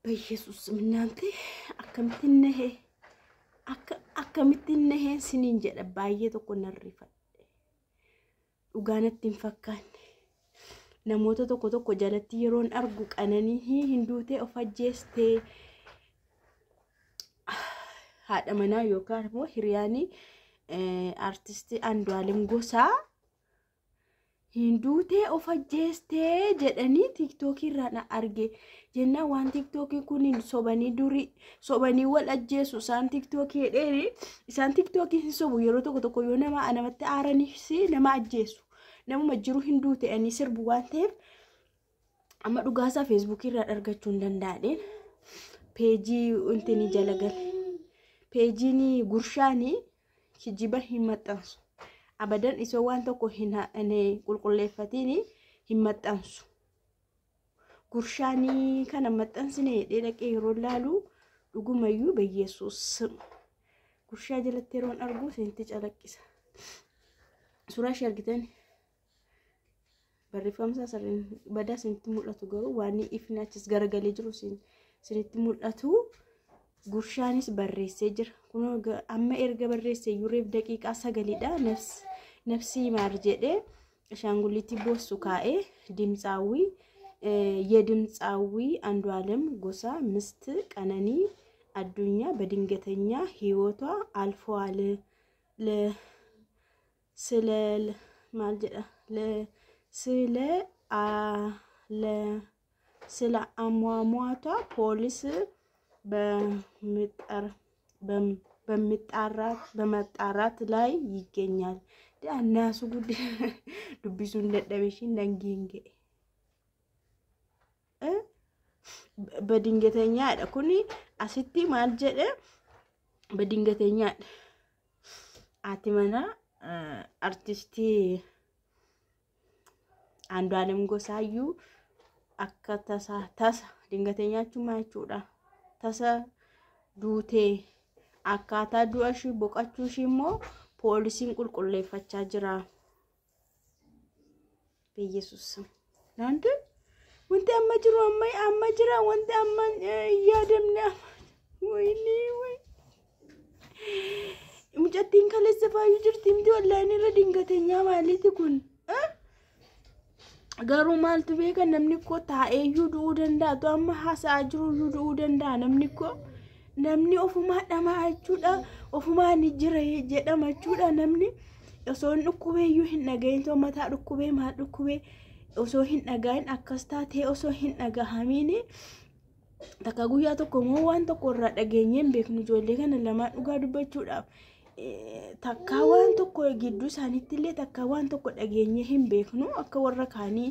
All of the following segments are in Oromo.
በኢየሱስ እናንተ አከምትነሄ ስኒን ጀደ ባየ tokko narrifadhe dhugaanatti hin fakkaanne namoota tokko jalatti yeroon argu qananii hinduutee of ajjeestee haadha manaa yookaan immoo hiriyaanii artistii Andu'aalem Gosaa hinduutee of ajjeestee jedhanii TikTok irraa arge jenna waan TikTok kunin sobanii wal ajjeesu isaan TikTok hedheeri isaan TikTok hin sobu yeroo tokko yoo nama anamatti aaraniif nama ajjeesu namuma jiru hinduutee ani sirbu waan ta'eef amma dhugaasaa Facebook irraa argachuu hin danda'adeen peejii untini jalagal peejiini gurshaanii kijiba hin maxxansu abadan isoo waan tokko hin qulqulleeffatini hin maxxansu gurshaanii kana maxxansine dhaqee yeroo laalu dhugumayyuu biyyeessus gurshaa jalatti yeroon argu senti calaqqisa suuraa shargitan barreeffamsa sareen badaa senti mul'atu garuu waan ifni achis garagalee jiru sinitti mul'atu gurshaanis barreessee jira kun amma erga barreessee yureef daqiiqaa 9dha nafsi maar jedhe ashaangulitti boosu kaa'e ድምጻዊ የድምጻዊ አንዱዓለም ጎሳ ምስት ቀነኒ አዱኛ በድንገተኛ ህይወቷ አልፏል ስለ አሟሟቷ ፖሊስ በመጣራት ላይ ይገኛል ዳናሱ ጉድ ዱቢሱ እንደደበሽ እንደንጊንገ በድንገተኛ አደኩኒ አሲቲ ማልጀደ በድንገተኛ አቲመና አርቲስቲ አንዱዓለም ጎሳዩ አከታሳ ድንገተኛችሁ ማይቹዳ ተሰ ዱቴ አካታ ዱአሽ ቦቃቹሽሞ ፖሊሲን ቁልቁሌፈቻ ጅራ በኢየሱስ ናንተ ወንተ አማጅሩ አማጅራ ወንተ አማን ያደምና ወይኔ ወይ ሙጨቲን ከለሰፋዩ ጅርቲም ዲወላኒ ረድንገተኛ ማለት ኩን ጋሩ ማልቱ ቤከ ነምኒኮ ታኤዩ ዱደንዳ ዶማ ሐሳጅሩ ዱደንዳ ነምኒኮ namni ofuma dhama achuudha ofuma ni jira jedhama achuudha namni osoo dhukkubee hin dhagayin to mataa dhukkubee maal dhukkubee osoo hin dhagayin akkas taatee osoo hin dhagahamini takka guyyaa tokko moo waan tokko irraa dhageenyeen beeknu ijoollee kana lama dhugaa dubbachuudhaaf takka waan tokko gidduu isaaniitti illee takka waan tokko dhageenye hin beeknu akka warra kaanii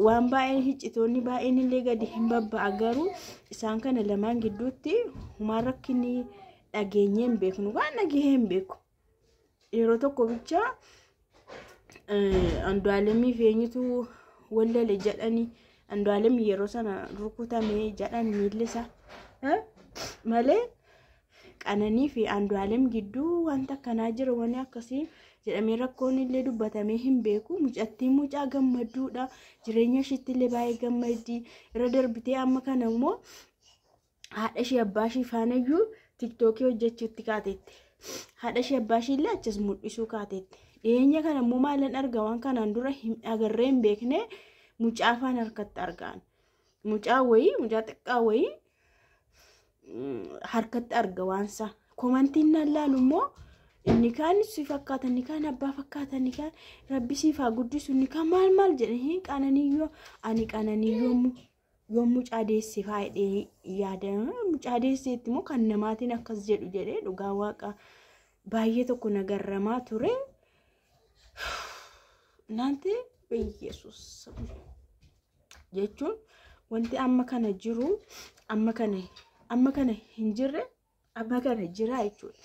waan baay'een hiccitoonni baay'een illee gadi hin babba'a garuu isaan kana lamaan gidduutti humaan rakkinni dhageenyeen beeknu waan dhageen beeku yeroo tokko bicha Andu'aalemii feenyitu wallale jedhani Andu'aalem yeroo sana rukutame jedhan miillisa malee qananii fi Andu'aalem gidduu wanta kanaa jira wani akkasii jedhamee rakkoon illee dubbatamee hin beeku mucattii mucaa gammaduudha jireenya ishiitti illee baay'ee gammaddi irra darbitee amma kana immoo haadha ishee abbaa ishee faanayyuu TikTokii hojjechuutti kaatetti haadha ishee abbaa ishee illee achas mul'isuu kaatetti dhiyeenya kana immoo maalan arga waan kanaan dura hin agarree hin beekne mucaa afaan harkatti argaan mucaa xiqqaa wayii harkatti arga waansa komantiin nallaalu immoo inni kaan si fakkaata inni kaan abbaa fakkaata inni kaan rabbi siifaa guddisu inni kaan maal jedhanii qananiyyoo ani qananiyyoo yoo mucaa deesse faayidee yaada mucaa deesseetti immoo kan namaatiin akkas jedhu jedhee dhugaa waaqa baay'ee tokko nagarramaa ture naante biyyeessus jechuun wanti amma kana jiru amma kana hin jirre amma kana jira jechuudha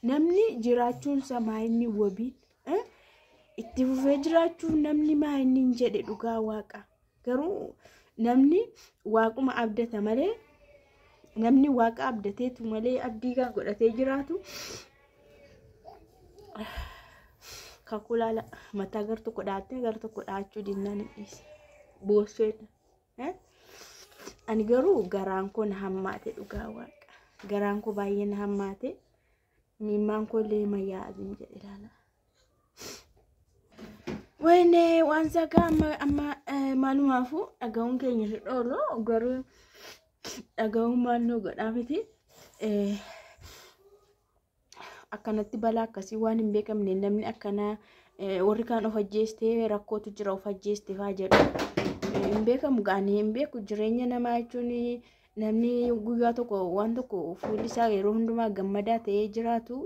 namni jiraachuun samaayini wabiin itti fufee jiraachuun namni maayini jedhe dhugaa waaqa garuu namni waaquma abdata malee namni waaqa abdateetu malee abdii kan godhatee jiraatu kakulaala mataa gartu godhaachuu dinnaan dhiise boosfeedha ani garuu garaan koo na hammaate dhugaa waaqa. Garaan koo baay'ee na hammaate. Mimmaan koo leema yaa'in jedhe ilaala. Wayne waan zagaa amma maalumaafu dhaga'uun keenya hidhoolo garuu dhaga'uun maal nu godhaa miti. Akkanatti balaa akkasii waan hin beekamne namni akkanaa warri kaan of ajjeestee rakkootu jira of ajjeestee faa jedhu hin beekamu gaanii hin beeku jireenya namaa jechuun namni guyyaa tokko waan tokko fuulli isaa yeroo hundumaa gammadaa ta'ee jiraatu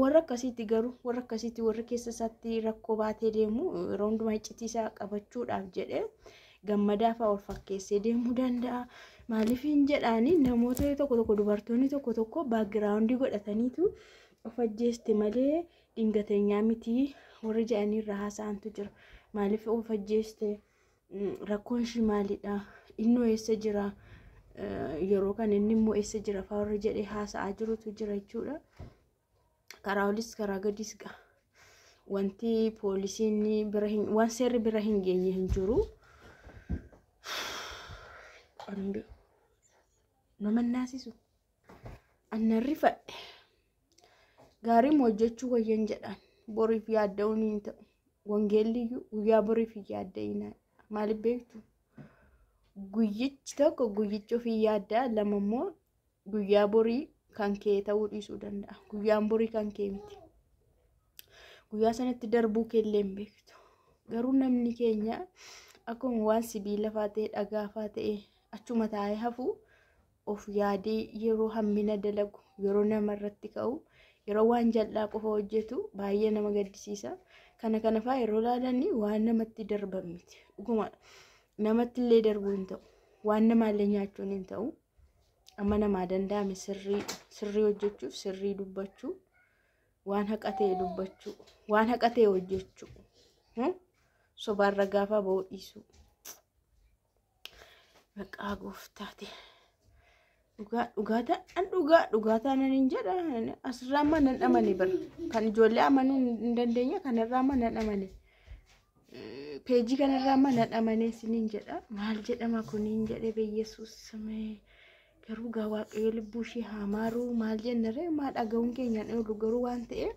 warra akkasiitti garuu warra akkasiitti warra keessa isaatti rakkoo baatee deemu yeroo hundumaa iccitii isaa qabachuudhaaf jedhee gammadaa fa'aa ol fakkeessee deemuu danda'a. Maaliif hin jedhaani namoota tokko dubartoonni tokko baagiraawundii godhataniitu of ajjeeste malee dingateenyaa miti warri jedhanii irraa haasa'antu jira. Maaliif of ajjeeste rakkoon ishii maalidha innoo eessa jira yeroo kan inni immoo eessa jira fa'aa warri jedhee haasa'aa jirutu jira jechuudha. Karaa olis karaa gadis ga'a. Wanti poolisiin waan seerri bira hin geenye hin jiru. Nama naasisu annarri fadhe gaarii hojjechuu wayyan jedhan boriif yaadda'uun hin ta'u. Wangeelliyyuu guyyaa boriif yaadda'ina maaliif beektu guyyichi tokko guyyichi ofii yaaddaa lama immoo guyyaa borii kan kee ta'uu dhiisuu danda'a. Guyyaan borii kan kee miti. Guyyaa sanatti darbuu keellee hin beektu. Garuu namni keenya akkuma waan sibiila fa'aa ta'e dhagaa fa'aa ta'e achuma taa'ee hafu of yaadee yeroo hammina dalagu yeroo nama irratti ka'u yeroo waan jal'aa qofa hojjetu baay'ee nama gaddisiisa. Kana fa'aa yeroo laalanii waan namatti darban miti. Dhuguma namatti illee darbuu hin ta'u. Waan namaallee nyaachuun hin ta'u. Amma namaa danda'ame sirrii hojjechuuf sirrii dubbachuu waan haqa ta'e dubbachuu waan haqa ta'e hojjechuu sobaarra gaafa ba'uu dhiisuu. Maqaa gooftaati. Dhugaataa nan hin jedha asirraa amma nan dhamane bara kan ijoollee amanuu hin dandeenya kanarraa amma nan dhamane peejii kanarraa amma nan dhamane isiniin jedha maal jedhama kuniin jedhe beeyyesuus garuu gaa waaqayyo lubbuu ishee haamaaru maal jennaree maa dhaga'uun keenya hin oolu garuu waan ta'e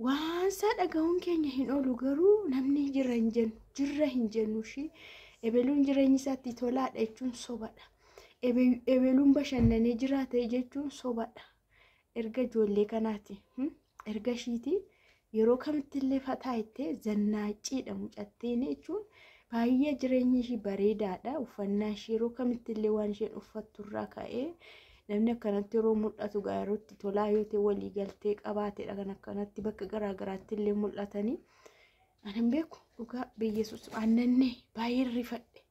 waan isaa dhaga'uun keenya hin oolu garuu namni jirra hin jennu ishee ebeluun jireenyi isaatti tolaadha jechuun sobadha. Ebeluun bashannanee jiraate jechuun sobadha. Erga ijoollee kanaati erga ishiiti yeroo kamittillee fataayittee zannaaciidha mucatteen jechuun baay'ee jireenyi ishii bareedaadha. Uffannaa ishii yeroo kamittillee waan isheen uffattu irraa ka'ee namni akkanatti yeroo mul'atu gaariitti tolaa yoo ta'e walii galtee qabaateedha kan akkanatti bakka garaagaraatti illee mul'atanii ani hin beeku dhugaa beeyyesuus aannannee baay'ee rifadhe